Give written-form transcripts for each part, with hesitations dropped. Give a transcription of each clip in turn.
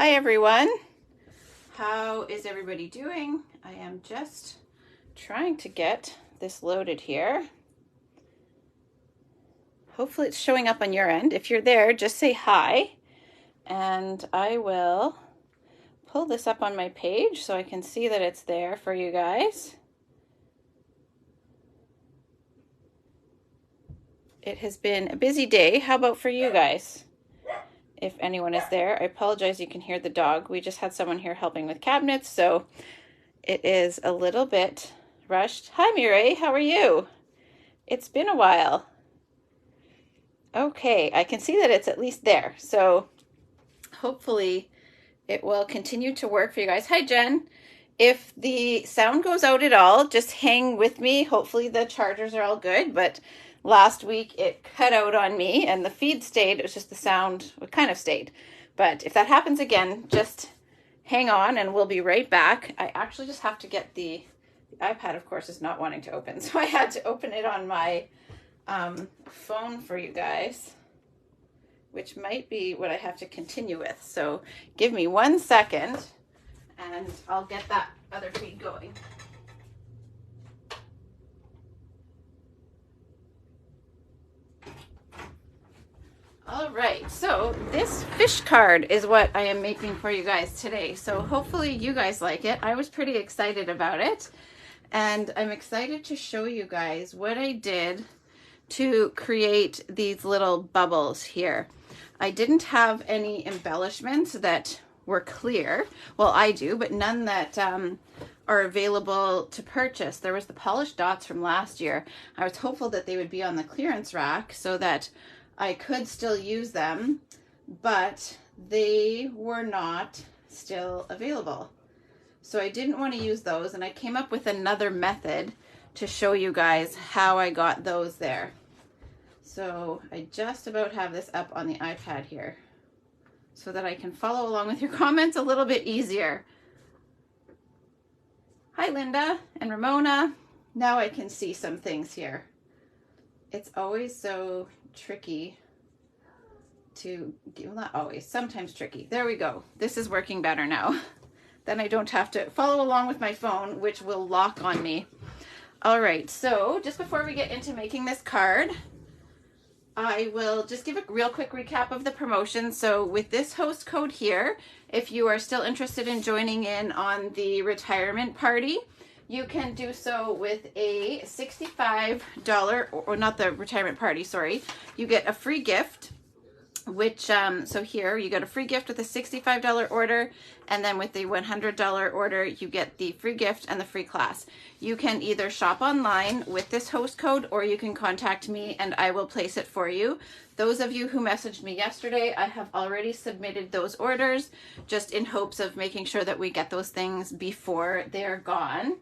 Hi everyone. How is everybody doing? I am just trying to get this loaded here. Hopefully it's showing up on your end. If you're there, just say hi and I will pull this up on my page so I can see that it's there for you guys. It has been a busy day. How about for you guys? If anyone is there, I apologize, you can hear the dog. We just had someone here helping with cabinets, so it is a little bit rushed. Hi Mireille, how are you? It's been a while. Okay, I can see that it's at least there, so hopefully it will continue to work for you guys. Hi Jen. If the sound goes out at all, just hang with me. Hopefully the chargers are all good, but last week it cut out on me and the feed stayed. It was just the sound kind of stayed. But if that happens again, just hang on and we'll be right back. I actually just have to get the iPad, of course, is not wanting to open. So I had to open it on my phone for you guys, which might be what I have to continue with. So give me 1 second and I'll get that other feed going. All right, so this fish card is what I am making for you guys today. So hopefully you guys like it. I was pretty excited about it. And I'm excited to show you guys what I did to create these little bubbles here. I didn't have any embellishments that were clear. Well, I do, but none that are available to purchase. There was the polished dots from last year. I was hopeful that they would be on the clearance rack so that I could still use them, but they were not still available. So I didn't want to use those, and I came up with another method to show you guys how I got those there. So I just about have this up on the iPad here so that I can follow along with your comments a little bit easier. Hi Linda and Ramona. Now I can see some things here. It's always so tricky to, well, not always, sometimes tricky. There we go. This is working better now. Then I don't have to follow along with my phone, which will lock on me. All right, so just before we get into making this card, I will just give a real quick recap of the promotion. So with this host code here, if you are still interested in joining in on the retirement party, you can do so with a $65, or not the retirement party, sorry. You get a free gift, which, so here you get a free gift with a $65 order, and then with the $100 order, you get the free gift and the free class. You can either shop online with this host code, or you can contact me and I will place it for you. Those of you who messaged me yesterday, I have already submitted those orders, just in hopes of making sure that we get those things before they're gone.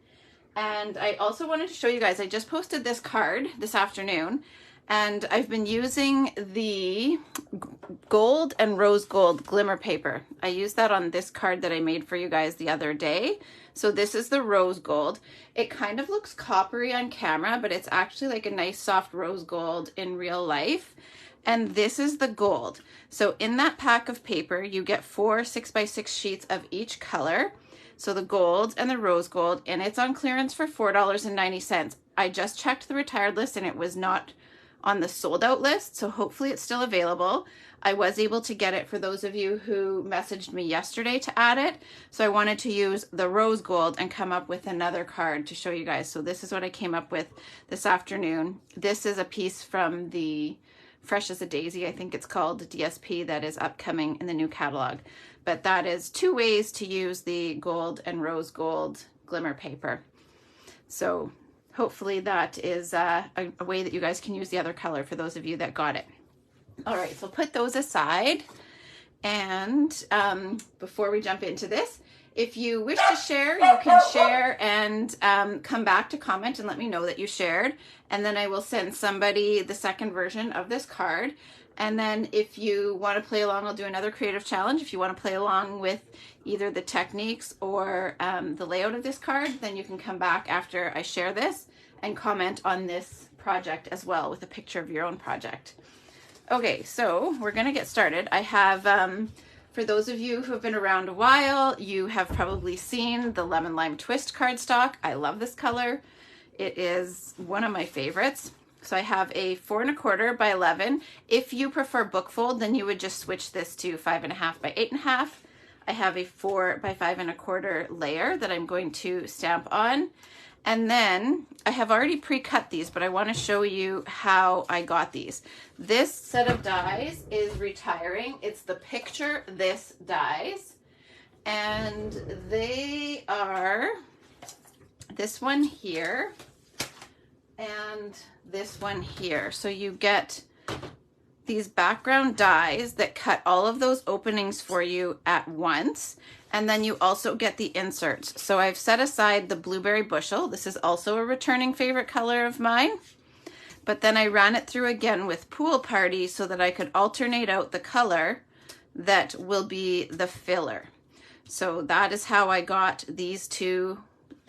And I also wanted to show you guys, I just posted this card this afternoon, and I've been using the gold and rose gold glimmer paper. I used that on this card that I made for you guys the other day. So this is the rose gold. It kind of looks coppery on camera, but it's actually like a nice soft rose gold in real life. And this is the gold. So in that pack of paper, you get 4 6x6 sheets of each color. So the gold and the rose gold, and it's on clearance for $4.90. I just checked the retired list and it was not on the sold out list, so hopefully it's still available. I was able to get it for those of you who messaged me yesterday to add it, so I wanted to use the rose gold and come up with another card to show you guys. So this is what I came up with this afternoon. This is a piece from the Fresh as a Daisy, I think it's called, DSP, that is upcoming in the new catalog. But that is 2 ways to use the gold and rose gold glimmer paper. So hopefully that is a way that you guys can use the other color for those of you that got it. All right, so put those aside. And before we jump into this, if you wish to share, you can share and come back to comment and let me know that you shared. And then I will send somebody the second version of this card. And then if you want to play along, I'll do another creative challenge. If you want to play along with either the techniques or the layout of this card, then you can come back after I share this and comment on this project as well with a picture of your own project. Okay, so we're going to get started. I have For those of you who have been around a while, you have probably seen the Lemon Lime Twist cardstock. I love this color. It is one of my favorites. So I have a 4 1/4 by 11. If you prefer book fold, then you would just switch this to 5 1/2 by 8 1/2. I have a 4 by 5 1/4 layer that I'm going to stamp on. And then I have already pre-cut these, but I want to show you how I got these. This set of dies is retiring. It's the Picture This dies. And they are this one here and this one here. So you get these background dies that cut all of those openings for you at once. And then you also get the inserts. So I've set aside the Blueberry Bushel. This is also a returning favorite color of mine. But then I ran it through again with Pool Party so that I could alternate out the color that will be the filler. So that is how I got these two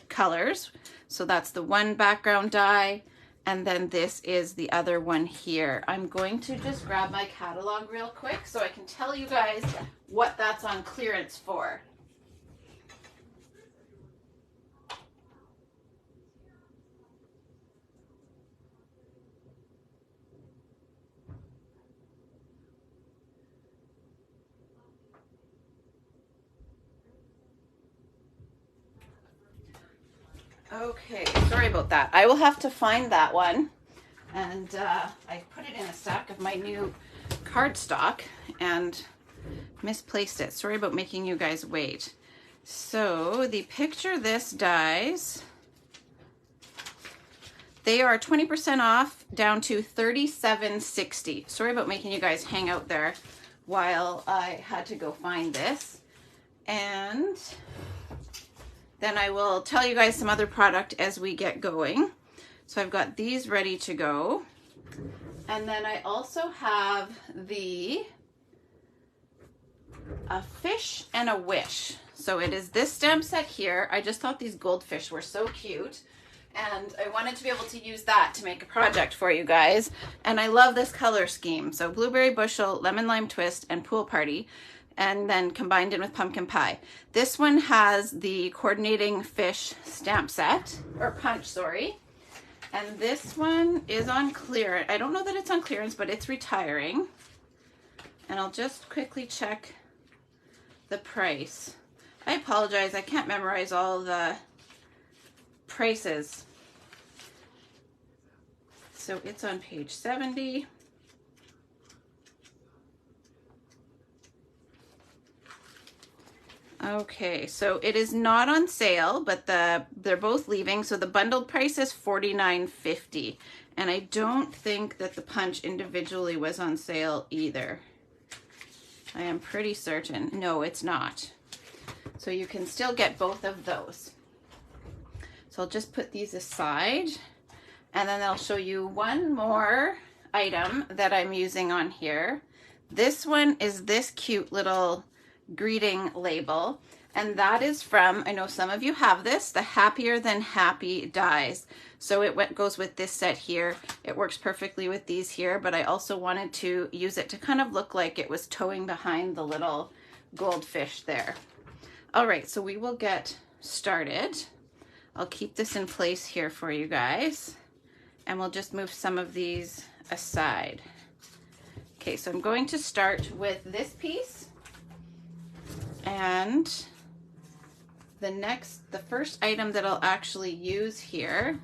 colors. So that's the one background die, and then this is the other one here. I'm going to just grab my catalog real quick so I can tell you guys what that's on clearance for. Okay, sorry about that. I will have to find that one. And I put it in a stack of my new cardstock and misplaced it. Sorry about making you guys wait. So the Picture This dies, they are 20% off down to $37.60. Sorry about making you guys hang out there while I had to go find this. And then I will tell you guys some other product as we get going. So I've got these ready to go. And then I also have a Fish and a Wish. So it is this stamp set here. I just thought these goldfish were so cute. And I wanted to be able to use that to make a project for you guys. And I love this color scheme. So Blueberry Bushel, Lemon Lime Twist, and Pool Party. And then combined in with Pumpkin Pie. This one has the coordinating fish stamp set, or punch, sorry. And this one is on clearance. I don't know that it's on clearance, but it's retiring. And I'll just quickly check the price. I apologize, I can't memorize all the prices. So it's on page 70. Okay, so it is not on sale, but they're both leaving. So the bundled price is $49.50. And I don't think that the punch individually was on sale either. I am pretty certain. No, it's not. So you can still get both of those. So I'll just put these aside. And then I'll show you one more item that I'm using on here. This one is this cute little greeting label, and that is from, I know some of you have this, the Happier Than Happy dies. So it goes with this set here. It works perfectly with these here, but I also wanted to use it to kind of look like it was towing behind the little goldfish there. All right, so we will get started. I'll keep this in place here for you guys, and we'll just move some of these aside. Okay, so I'm going to start with this piece. And the first item that I'll actually use here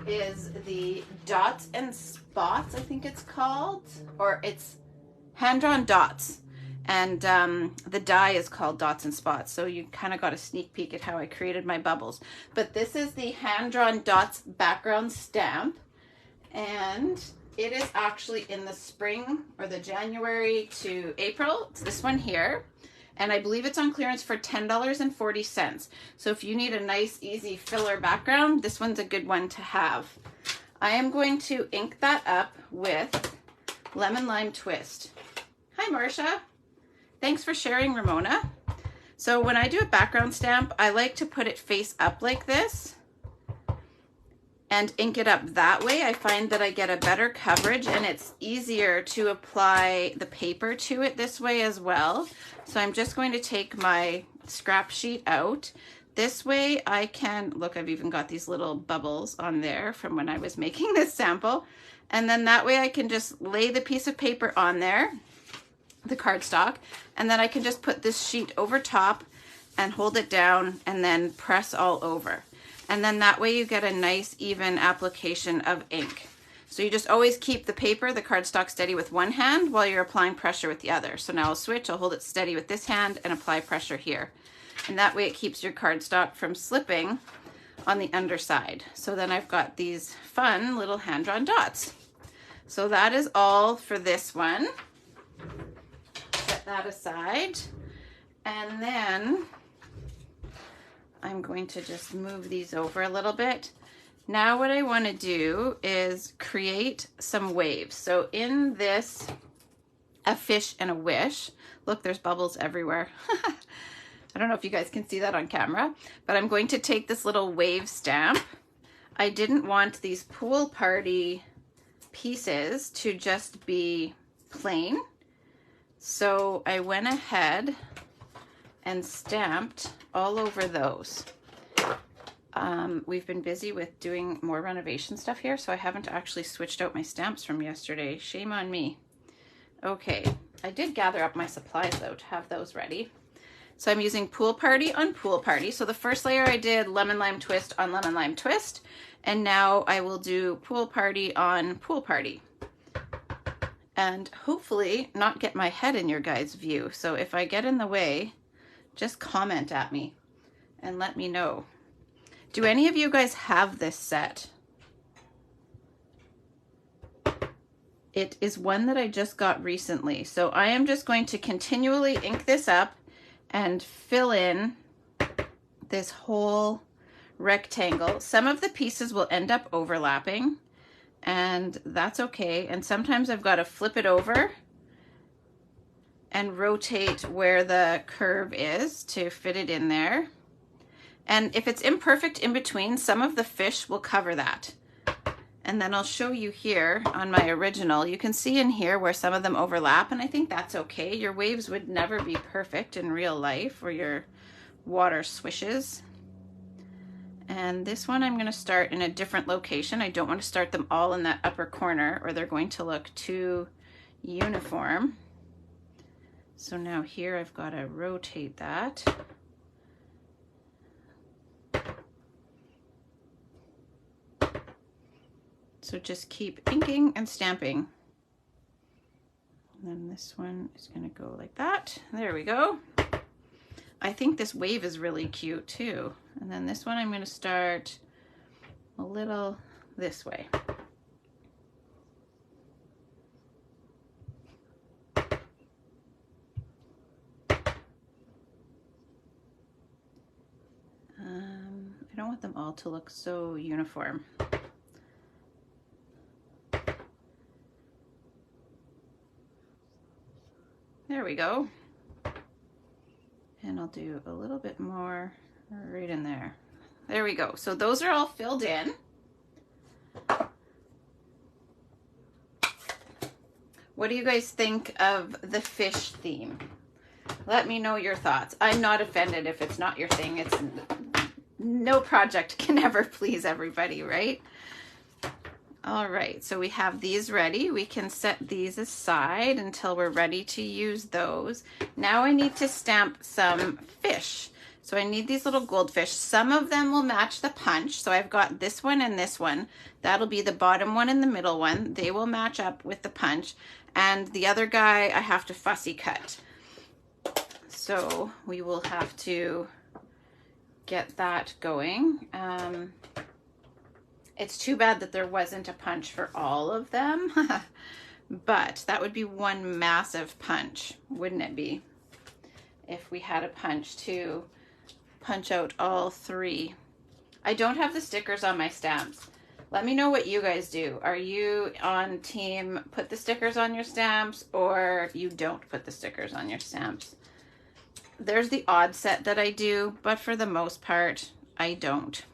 is the Dots and Spots, I think it's called, or it's hand-drawn dots. And the die is called Dots and Spots, so you kind of got a sneak peek at how I created my bubbles. But this is the hand-drawn dots background stamp, and it is actually in the spring, or the January to April. It's this one here. And I believe it's on clearance for $10.40. So if you need a nice, easy filler background, this one's a good one to have. I am going to ink that up with Lemon Lime Twist. Hi, Marcia. Thanks for sharing, Ramona. So when I do a background stamp, I like to put it face up like this. and ink it up that way, I find that I get a better coverage and it's easier to apply the paper to it this way as well. So I'm just going to take my scrap sheet out. This way I can, look, I've even got these little bubbles on there from when I was making this sample. And then that way I can just lay the piece of paper on there, the cardstock, and then I can just put this sheet over top and hold it down and then press all over. And then that way you get a nice even application of ink. So you just always keep the paper, the cardstock, steady with one hand while you're applying pressure with the other. So now I'll switch, I'll hold it steady with this hand and apply pressure here. And that way it keeps your cardstock from slipping on the underside. So then I've got these fun little hand-drawn dots. So that is all for this one. Set that aside. And then I'm going to just move these over a little bit. Now what I want to do is create some waves. So in this, a fish and a wish, look, there's bubbles everywhere. I don't know if you guys can see that on camera, but I'm going to take this little wave stamp. I didn't want these pool party pieces to just be plain. So I went ahead and stamped all over those. We've been busy with doing more renovation stuff here, so I haven't actually switched out my stamps from yesterday. Shame on me. Okay, I did gather up my supplies though to have those ready. So I'm using Pool Party on Pool Party. So the first layer I did Lemon Lime Twist on Lemon Lime Twist, and now I will do Pool Party on Pool Party. And hopefully not get my head in your guys' view. So if I get in the way, just comment at me and let me know. Do any of you guys have this set? It is one that I just got recently. So I am just going to continually ink this up and fill in this whole rectangle. Some of the pieces will end up overlapping, and that's okay. And sometimes I've got to flip it over and rotate where the curve is to fit it in there. And if it's imperfect in between, some of the fish will cover that. And then I'll show you here on my original, you can see in here where some of them overlap, and I think that's okay. Your waves would never be perfect in real life, or your water swishes. And this one I'm gonna start in a different location. I don't want to start them all in that upper corner or they're going to look too uniform. So now here I've got to rotate that. So just keep inking and stamping. And then this one is going to go like that. There we go. I think this wave is really cute too. And then this one I'm going to start a little this way. I don't want them all to look so uniform. There we go. And I'll do a little bit more right in there. There we go. So those are all filled in. What do you guys think of the fish theme? Let me know your thoughts. I'm not offended if it's not your thing. It's no project can ever please everybody, right? All right, so we have these ready. We can set these aside until we're ready to use those. Now I need to stamp some fish. So I need these little goldfish. Some of them will match the punch. So I've got this one and this one. That'll be the bottom one and the middle one. They will match up with the punch. And the other guy I have to fussy cut. So we will have to get that going. It's too bad that there wasn't a punch for all of them, but that would be one massive punch, wouldn't it be? If we had a punch to punch out all three. I don't have the stickers on my stamps. Let me know what you guys do. Are you on team put the stickers on your stamps, or you don't put the stickers on your stamps? There's the odd set that I do, but for the most part, I don't.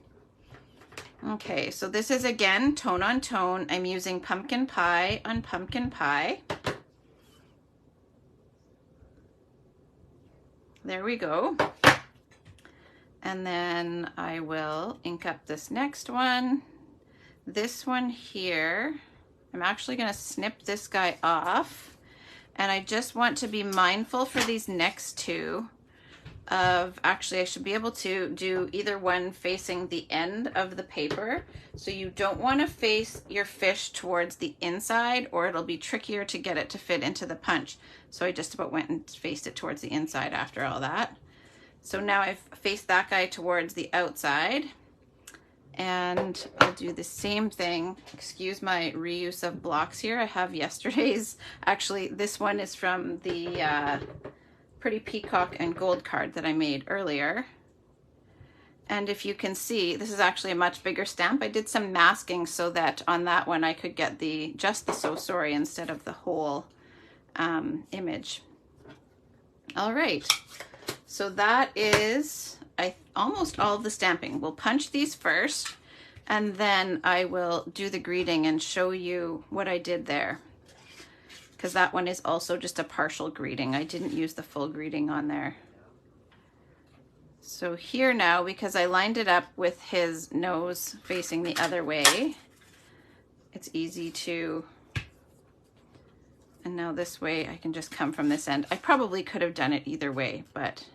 Okay, so this is again tone on tone. I'm using pumpkin pie on pumpkin pie. There we go. And then I will ink up this next one. This one here, I'm actually going to snip this guy off. And I just want to be mindful for these next two of, actually I should be able to do either one facing the end of the paper. So you don't want to face your fish towards the inside or it'll be trickier to get it to fit into the punch. So I just about went and faced it towards the inside after all that. So now I've faced that guy towards the outside and I'll do the same thing. Excuse my reuse of blocks here. I have yesterday's, actually this one is from the Pretty Peacock and Gold card that I made earlier. And if you can see, this is actually a much bigger stamp. I did some masking so that on that one I could get just the So Sorry instead of the whole image. All right. So that is almost all of the stamping. We'll punch these first and then I will do the greeting and show you what I did there. Because that one is also just a partial greeting. I didn't use the full greeting on there. So here now, because I lined it up with his nose facing the other way, it's easy to, and now this way I can just come from this end. I probably could have done it either way, but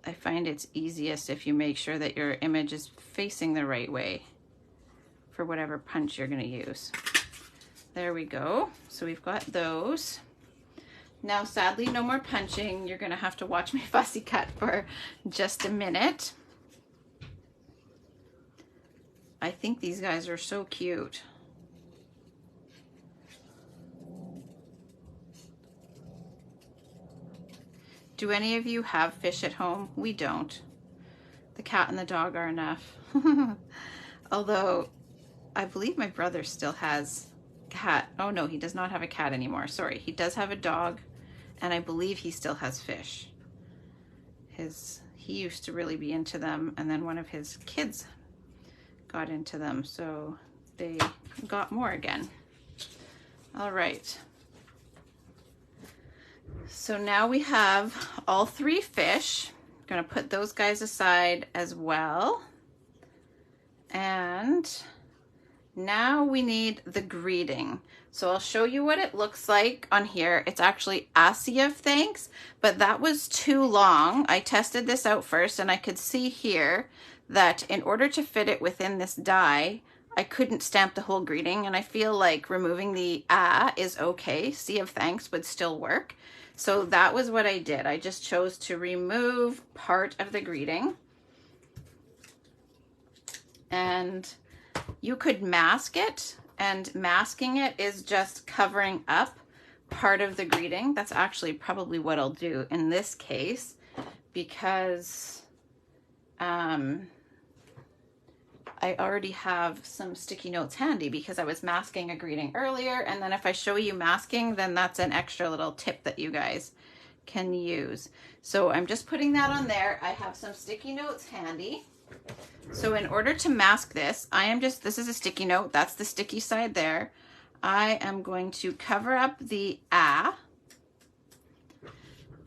I find it's easiest if you make sure that your image is facing the right way for whatever punch you're going to use. There we go. So we've got those. Now, sadly, no more punching. You're going to have to watch me fussy cut for just a minute. I think these guys are so cute. Do any of you have fish at home? We don't. The cat and the dog are enough. Although, I believe my brother still has a cat. Oh no, he does not have a cat anymore. Sorry, he does have a dog, and I believe he still has fish. He used to really be into them, and then one of his kids got into them, so they got more again. All right. So now we have all three fish. I'm going to put those guys aside as well. And now we need the greeting. So I'll show you what it looks like on here. It's actually a sea of thanks, but that was too long. I tested this out first and I could see here that in order to fit it within this die, I couldn't stamp the whole greeting, and I feel like removing the is okay. Sea of thanks would still work. So that was what I did. I just chose to remove part of the greeting. And you could mask it, and masking it is just covering up part of the greeting. That's actually probably what I'll do in this case, because I already have some sticky notes handy because I was masking a greeting earlier. And then if I show you masking, then that's an extra little tip that you guys can use. So I'm just putting that on there. I have some sticky notes handy. So in order to mask this, this is a sticky note. That's the sticky side there. I am going to cover up the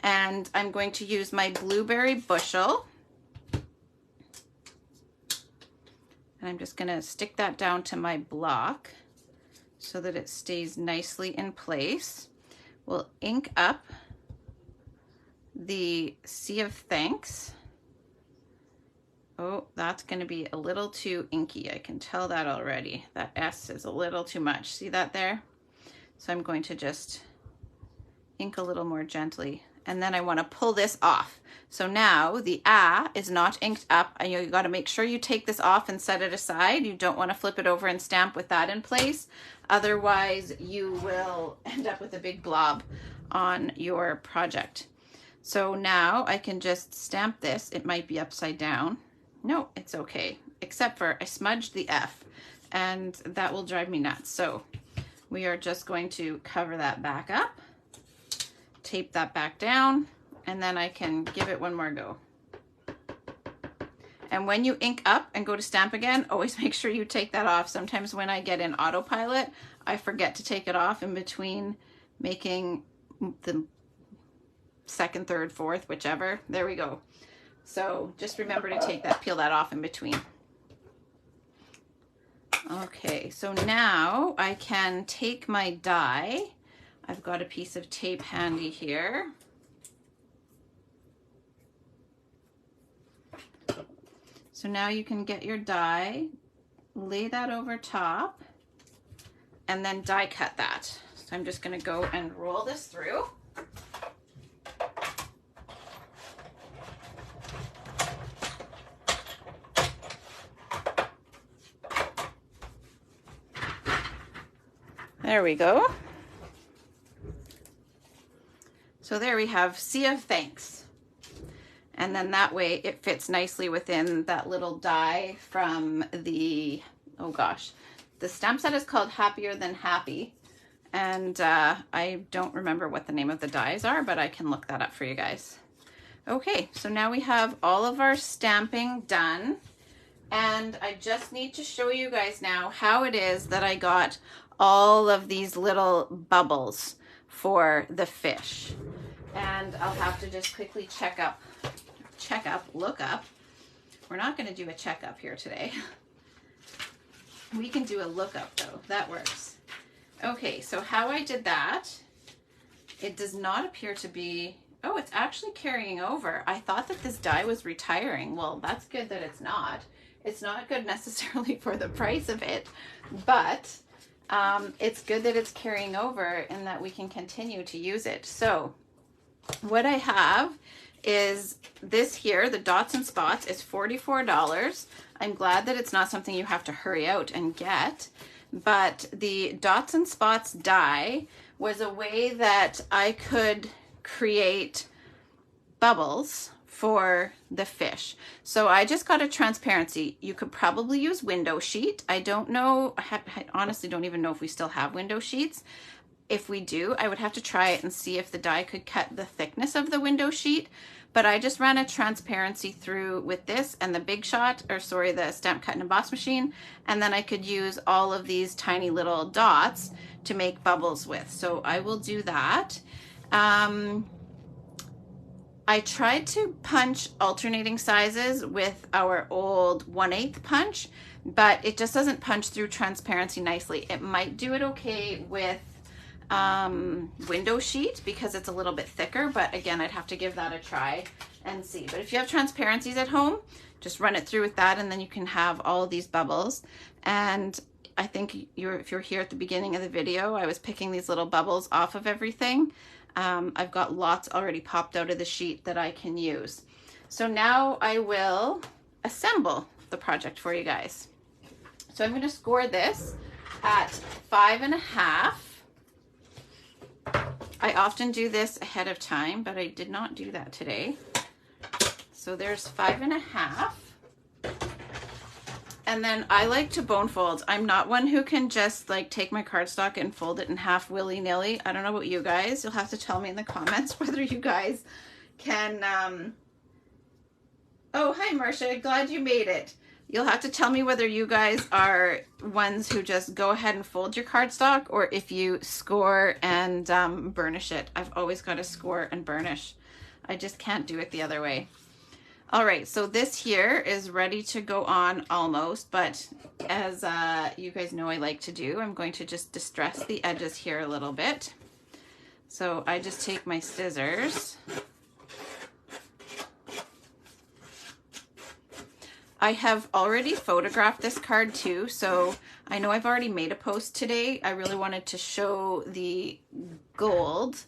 and I'm going to use my blueberry bushel. And I'm just going to stick that down to my block so that it stays nicely in place. We'll ink up the Sea of Thanks. Oh, that's going to be a little too inky. I can tell that already. That S is a little too much. See that there? So I'm going to just ink a little more gently. And then I want to pull this off. So now the is not inked up. And you got to make sure you take this off and set it aside. You don't want to flip it over and stamp with that in place. Otherwise, you will end up with a big blob on your project. So now I can just stamp this. It might be upside down. No, it's okay. Except for I smudged the F, and that will drive me nuts. So we are just going to cover that back up, tape that back down, and then I can give it one more go. And when you ink up and go to stamp again, always make sure you take that off. Sometimes when I get in autopilot, I forget to take it off in between making the second, third, fourth, whichever. There we go. So just remember to peel that off in between. Okay, so now I can take my die. I've got a piece of tape handy here. So now you can get your die, lay that over top, and then die cut that. So I'm just going to go and roll this through. There we go. So there we have Sea of Thanks. And then that way it fits nicely within that little die from the, oh gosh, the stamp set is called Happier Than Happy. And I don't remember what the name of the dies are, but I can look that up for you guys. Okay, so now we have all of our stamping done. And I just need to show you guys now how it is that I got all of these little bubbles for the fish. And I'll have to just quickly look up. We're not going to do a checkup here today. We can do a lookup though, that works. Okay, so how I did that, it does not appear to be, oh, it's actually carrying over. I thought that this die was retiring. Well, that's good that it's not. It's not good necessarily for the price of it, but it's good that it's carrying over and that we can continue to use it. So what I have is this here, the dots and spots, is $44. I'm glad that it's not something you have to hurry out and get, but the dots and spots die was a way that I could create bubbles for the fish. So I just got a transparency. You could probably use window sheet. I don't know, I honestly don't even know if we still have window sheets. If we do, I would have to try it and see if the die could cut the thickness of the window sheet. But I just ran a transparency through with this and the Big Shot, or sorry, the Stamp Cut and Emboss machine. And then I could use all of these tiny little dots to make bubbles with. So I will do that. I tried to punch alternating sizes with our old 1/8 punch, but it just doesn't punch through transparency nicely. It might do it okay with window sheet because it's a little bit thicker, but again, I'd have to give that a try and see. But if you have transparencies at home, just run it through with that and then you can have all of these bubbles. And I think if you're here at the beginning of the video, I was picking these little bubbles off of everything. I've got lots already popped out of the sheet that I can use. So now I will assemble the project for you guys. So I'm going to score this at 5.5. I often do this ahead of time, but I did not do that today. So there's 5.5. And then I like to bone fold. I'm not one who can just like take my cardstock and fold it in half willy-nilly. I don't know about you guys. You'll have to tell me in the comments whether you guys can... Oh, hi Marcia, glad you made it. You'll have to tell me whether you guys are ones who just go ahead and fold your cardstock or if you score and burnish it. I've always got to score and burnish. I just can't do it the other way. All right, so this here is ready to go on almost, but as you guys know I like to do, I'm going to just distress the edges here a little bit. So I just take my scissors. I have already photographed this card too, so I know I've already made a post today. I really wanted to show the gold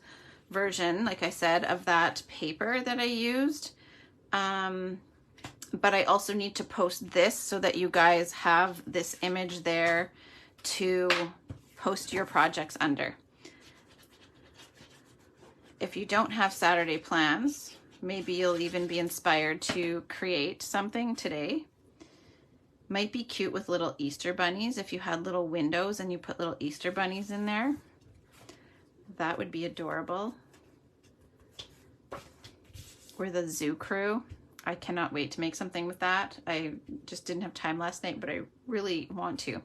version, like I said, of that paper that I used. But I also need to post this so that you guys have this image there to post your projects under. If you don't have Saturday plans, maybe you'll even be inspired to create something today. Might be cute with little Easter bunnies. If you had little windows and you put little Easter bunnies in there, that would be adorable. Or the zoo crew. I cannot wait to make something with that. I just didn't have time last night, but I really want to.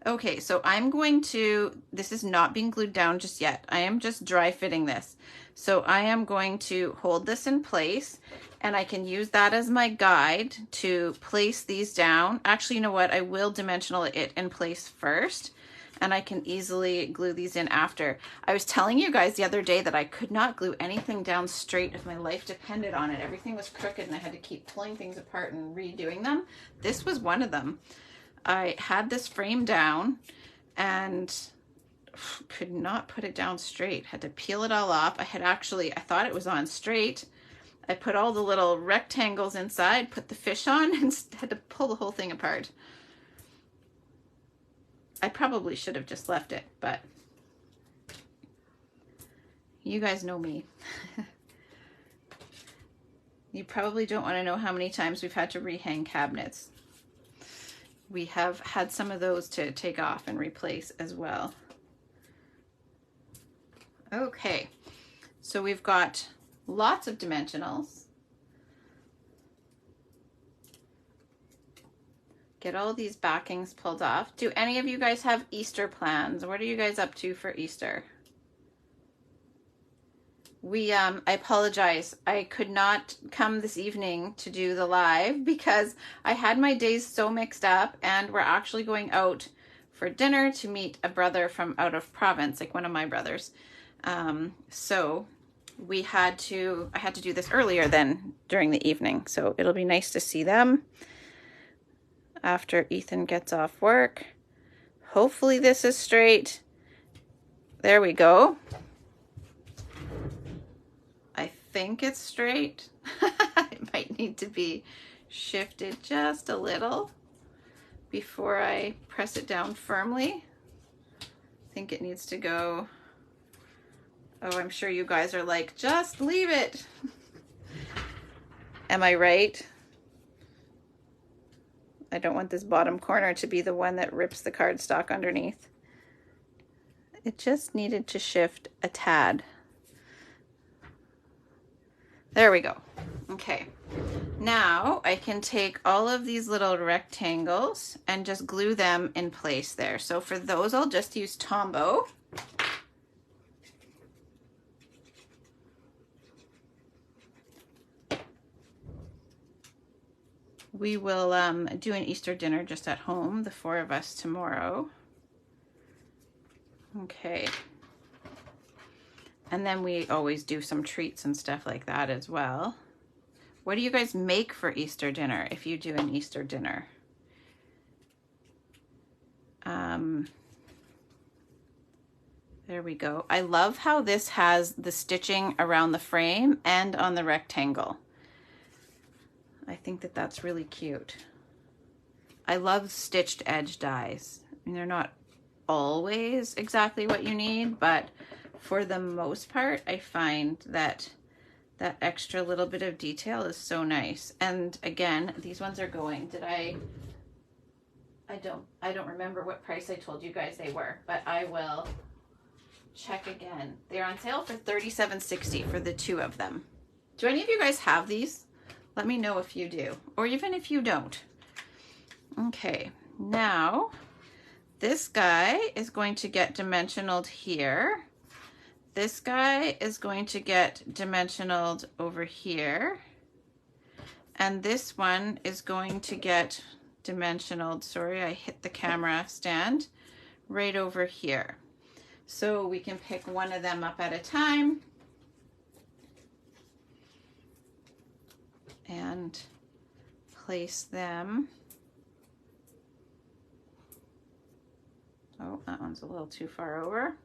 Okay, so I'm going to, this is not being glued down just yet. I am just dry fitting this. So I am going to hold this in place, and I can use that as my guide to place these down. Actually, you know what? I will dimensional it in place first, and I can easily glue these in after. I was telling you guys the other day that I could not glue anything down straight if my life depended on it. Everything was crooked and I had to keep pulling things apart and redoing them. This was one of them. I had this frame down and could not put it down straight. Had to peel it all off. I thought it was on straight. I put all the little rectangles inside, put the fish on, and had to pull the whole thing apart. I probably should have just left it, but you guys know me. You probably don't want to know how many times we've had to rehang cabinets. We have had some of those to take off and replace as well. Okay, so we've got lots of dimensionals. Get all these backings pulled off. Do any of you guys have Easter plans? What are you guys up to for Easter? I apologize. I could not come this evening to do the live because I had my days so mixed up, and we're actually going out for dinner to meet a brother from out of province, like one of my brothers. So I had to do this earlier than during the evening. So it'll be nice to see them after Ethan gets off work. Hopefully this is straight. There we go. I think it's straight. It might need to be shifted just a little before I press it down firmly. I think it needs to go. Oh, I'm sure you guys are like, just leave it. Am I right? I don't want this bottom corner to be the one that rips the cardstock underneath. It just needed to shift a tad. There we go. Okay. Now I can take all of these little rectangles and just glue them in place there. So for those, I'll just use Tombow. We will do an Easter dinner just at home, the 4 of us tomorrow. Okay. And then we always do some treats and stuff like that as well. What do you guys make for Easter dinner if you do an Easter dinner? There we go. I love how this has the stitching around the frame and on the rectangle. I think that that's really cute. I love stitched edge dies. I mean, they're not always exactly what you need, but for the most part, I find that that extra little bit of detail is so nice. And again, these ones are going. I don't remember what price I told you guys they were, but I will check again. They're on sale for $37.60 for the 2 of them. Do any of you guys have these? Let me know if you do, or even if you don't. Okay, now this guy is going to get dimensionaled here. This guy is going to get dimensionaled over here. And this one is going to get dimensionaled, sorry, I hit the camera stand, right over here. So we can pick one of them up at a time and place them. Oh, that one's a little too far over.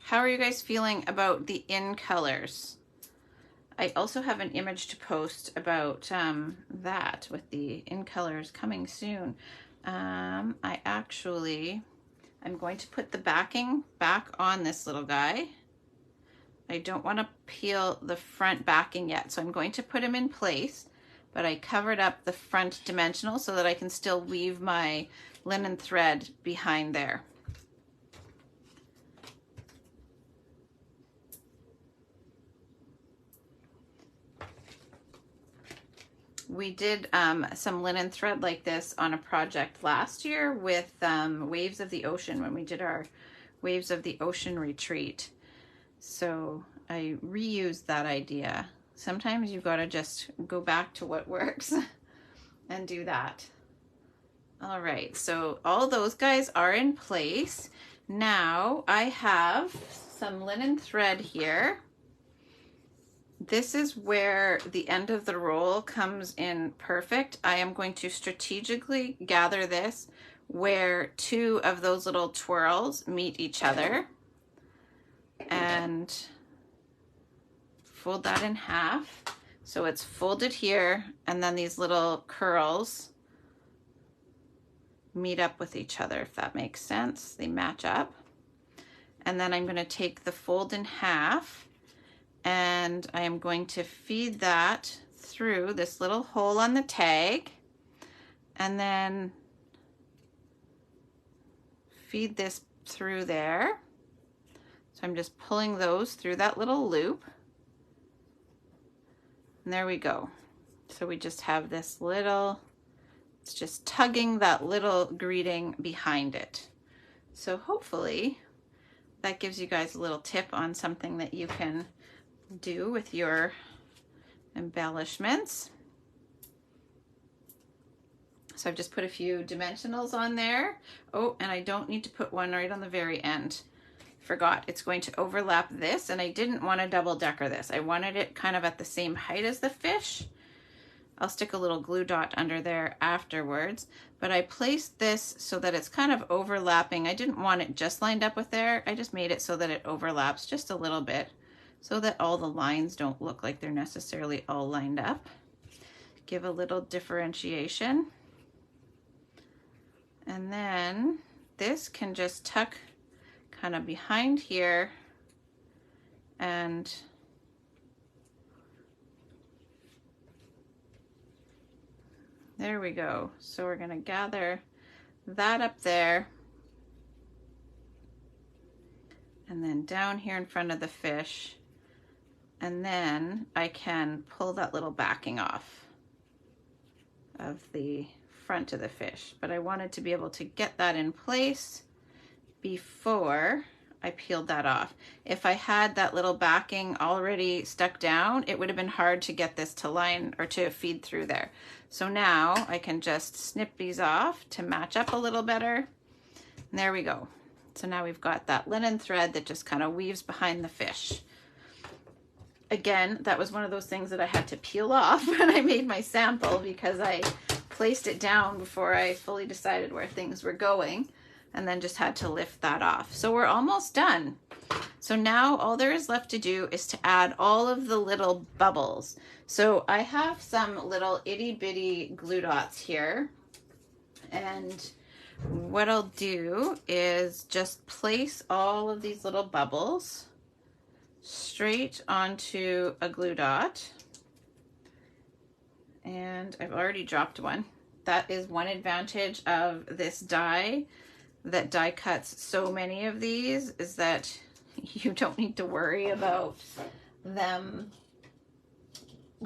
How are you guys feeling about the in colors? I also have an image to post about that with the in colors coming soon. I'm going to put the backing back on this little guy. I don't want to peel the front backing yet, so I'm going to put them in place, but I covered up the front dimensional so that I can still weave my linen thread behind there. We did some linen thread like this on a project last year with Waves of the Ocean when we did our Waves of the Ocean retreat. So I reused that idea. Sometimes you've got to just go back to what works and do that. All right, so all those guys are in place. Now I have some linen thread here. This is where the end of the roll comes in perfect. I am going to strategically gather this where two of those little twirls meet each other and fold that in half. So it's folded here, and then these little curls meet up with each other, if that makes sense. They match up. And then I'm going to take the fold in half, and I am going to feed that through this little hole on the tag, and then feed this through there. So I'm just pulling those through that little loop. And there we go. So we just have this little, it's just tugging that little greeting behind it. So hopefully that gives you guys a little tip on something that you can do with your embellishments. So I've just put a few dimensionals on there. Oh, and I don't need to put one right on the very end. Forgot, it's going to overlap this, and I didn't want to double decker this. I wanted it kind of at the same height as the fish. I'll stick a little glue dot under there afterwards, but I placed this so that it's kind of overlapping. I didn't want it just lined up with there. I just made it so that it overlaps just a little bit so that all the lines don't look like they're necessarily all lined up. Give a little differentiation. And then this can just tuck kind of behind here, and there we go. So we're going to gather that up there, and then down here in front of the fish, and then I can pull that little backing off of the front of the fish. But I wanted to be able to get that in place before I peeled that off. If I had that little backing already stuck down, it would have been hard to get this to line or to feed through there. So now I can just snip these off to match up a little better. And there we go. So now we've got that linen thread that just kind of weaves behind the fish. Again, that was one of those things that I had to peel off when I made my sample, because I placed it down before I fully decided where things were going, and then just had to lift that off. So we're almost done. So now all there is left to do is to add all of the little bubbles. So I have some little itty bitty glue dots here, and what I'll do is just place all of these little bubbles straight onto a glue dot. And I've already dropped one. That is one advantage of this die that die cuts so many of these, is that you don't need to worry about them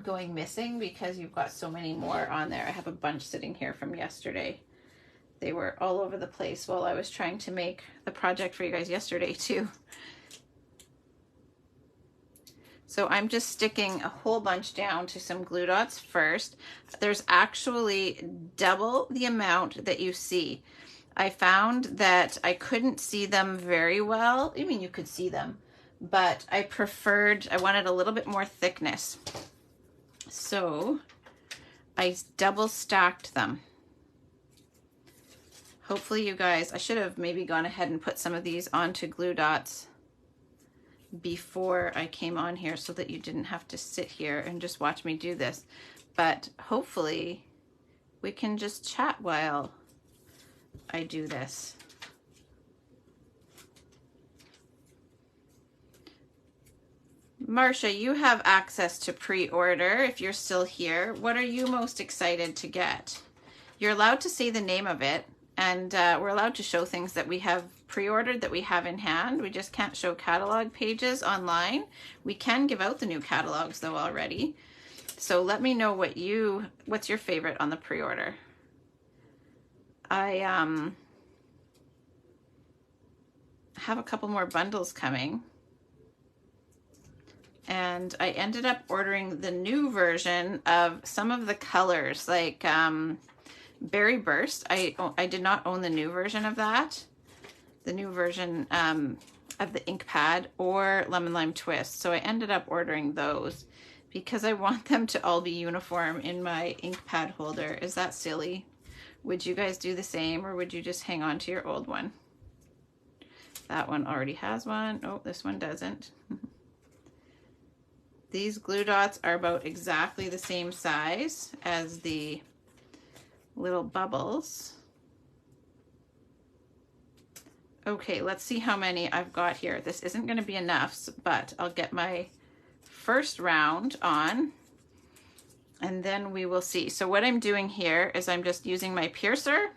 going missing because you've got so many more on there. I have a bunch sitting here from yesterday. They were all over the place while I was trying to make the project for you guys yesterday too. So I'm just sticking a whole bunch down to some glue dots first. There's actually double the amount that you see. I found that I couldn't see them very well. I mean, you could see them, but I wanted a little bit more thickness. So I double stacked them. Hopefully you guys, I should have maybe gone ahead and put some of these onto glue dots before I came on here so that you didn't have to sit here and just watch me do this. But hopefully we can just chat while I do this. Marcia, you have access to pre-order if you're still here. What are you most excited to get? You're allowed to say the name of it, and we're allowed to show things that we have pre-ordered that we have in hand. We just can't show catalog pages online. We can give out the new catalogs though already. So let me know what's your favorite on the pre-order. I have a couple more bundles coming. And I ended up ordering the new version of some of the colors, like Berry Burst. I did not own the new version of that. The new version of the ink pad, or Lemon Lime Twist. So I ended up ordering those because I want them to all be uniform in my ink pad holder. Is that silly? Would you guys do the same, or would you just hang on to your old one? That one already has one. Oh, this one doesn't. These glue dots are about exactly the same size as the little bubbles. Okay, let's see how many I've got here. This isn't going to be enough, but I'll get my first round on and then we will see. So what I'm doing here is I'm just using my piercer.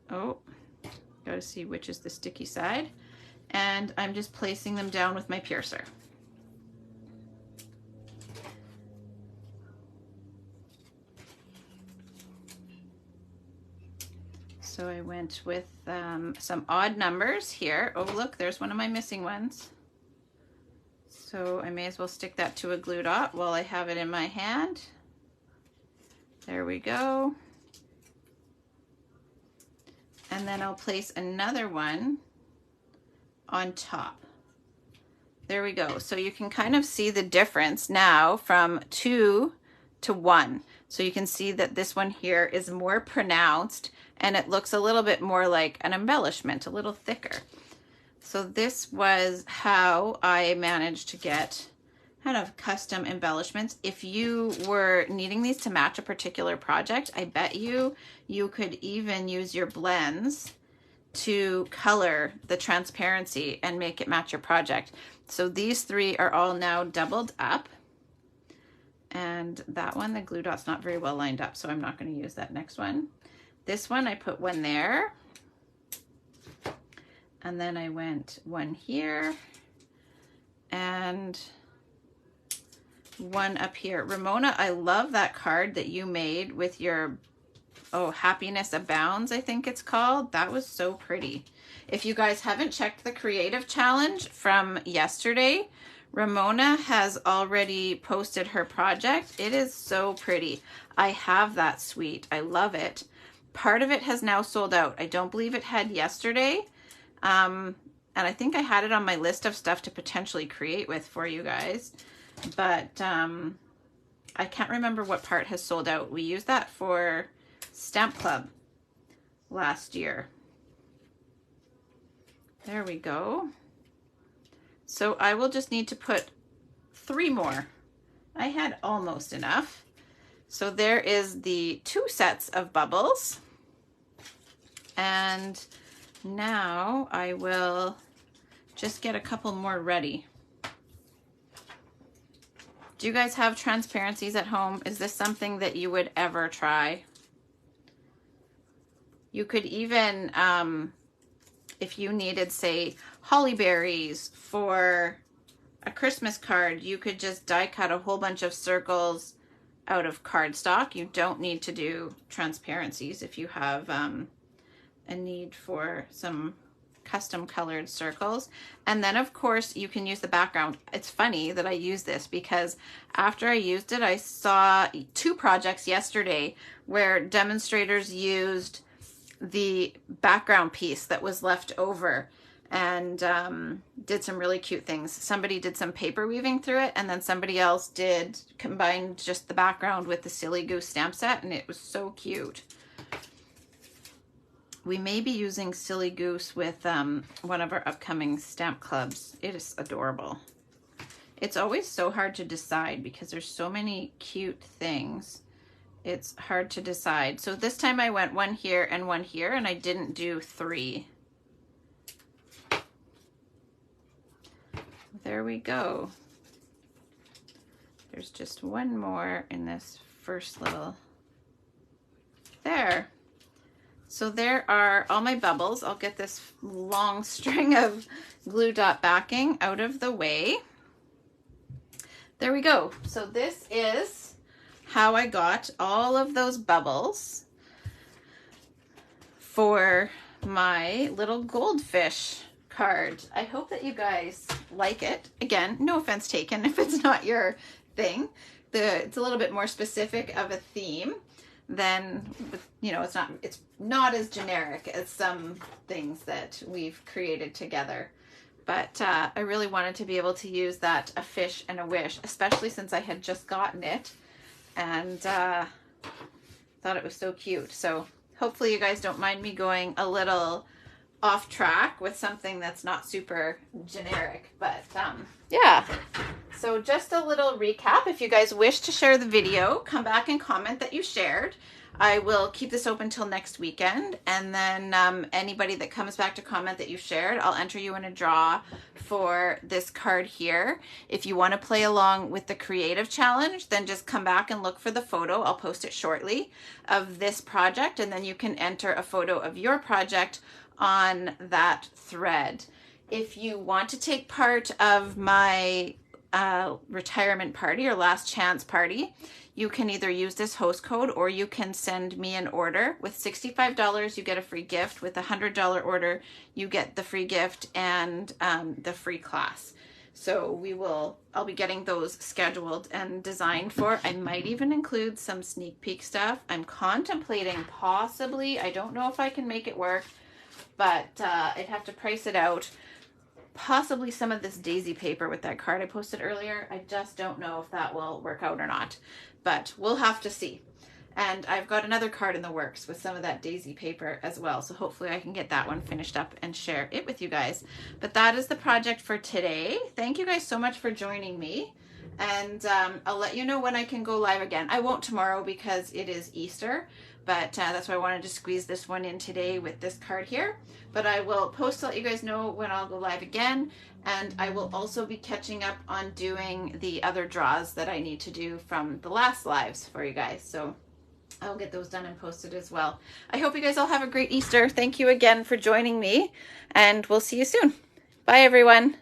Oh, gotta see which is the sticky side. And I'm just placing them down with my piercer. So I went with some odd numbers here. Oh, look, there's one of my missing ones. So I may as well stick that to a glue dot while I have it in my hand. There we go. And then I'll place another one on top. There we go. So you can kind of see the difference now from 2 to 1. So you can see that this one here is more pronounced and it looks a little bit more like an embellishment, a little thicker. So this was how I managed to get kind of custom embellishments. If you were needing these to match a particular project, I bet you could even use your blends to color the transparency and make it match your project. So these three are all now doubled up. And that one, the glue dot's not very well lined up, so I'm not going to use that next one. This one, I put one there. And then I went one here and one up here. Ramona, I love that card that you made with your, oh, Happiness Abounds, I think it's called. That was so pretty. If you guys haven't checked the creative challenge from yesterday, Ramona has already posted her project. It is so pretty. I have that suite. I love it. Part of it has now sold out. I don't believe it had yesterday. And I think I had it on my list of stuff to potentially create with for you guys. But I can't remember what part has sold out. We used that for Stamp Club last year. There we go. So I will just need to put 3 more. I had almost enough. So there is the 2 sets of bubbles. And now I will just get a couple more ready. Do you guys have transparencies at home? Is this something that you would ever try? You could even, if you needed, say, holly berries for a Christmas card, you could just die cut a whole bunch of circles out of cardstock. You don't need to do transparencies if you have a need for some custom colored circles. And then of course you can use the background. It's funny that I use this because after I used it, I saw 2 projects yesterday where demonstrators used the background piece that was left over and did some really cute things. Somebody did some paper weaving through it, and then somebody else combined just the background with the Silly Goose stamp set, and it was so cute. We may be using Silly Goose with one of our upcoming stamp clubs. It is adorable. It's always so hard to decide because there's so many cute things. It's hard to decide. So this time I went one here, and I didn't do 3. there we go. There's just one more in this first little, there. So there are all my bubbles. I'll get this long string of glue dot backing out of the way. There we go. So this is how I got all of those bubbles for my little goldfish card. I hope that you guys like it. Again, no offense taken if it's not your thing. It's a little bit more specific of a theme than, you know, it's not as generic as some things that we've created together. But I really wanted to be able to use that a fish and a wish, especially since I had just gotten it and thought it was so cute. So hopefully you guys don't mind me going a little off track with something that's not super generic, but yeah. So just a little recap. If you guys wish to share the video, come back and comment that you shared. I will keep this open till next weekend, and then anybody that comes back to comment that you shared, I'll enter you in a draw for this card here. If you want to play along with the creative challenge, then just come back and look for the photo. I'll post it shortly of this project, and then you can enter a photo of your project on that thread. If you want to take part of my retirement party or last chance party, you can either use this host code or you can send me an order. With $65, you get a free gift. With a $100 order, you get the free gift and the free class. So I'll be getting those scheduled and designed for. I might even include some sneak peek stuff. I'm contemplating possibly, I don't know if I can make it work, but I'd have to price it out. Possibly some of this daisy paper with that card I posted earlier. I just don't know if that will work out or not, but we'll have to see. And I've got another card in the works with some of that daisy paper as well. So hopefully I can get that one finished up and share it with you guys. But that is the project for today. Thank you guys so much for joining me. And I'll let you know when I can go live again. I won't tomorrow because it is Easter, but that's why I wanted to squeeze this one in today with this card here. But I will post to let you guys know when I'll go live again. And I will also be catching up on doing the other draws that I need to do from the last lives for you guys. So I'll get those done and posted as well. I hope you guys all have a great Easter. Thank you again for joining me, and we'll see you soon. Bye, everyone.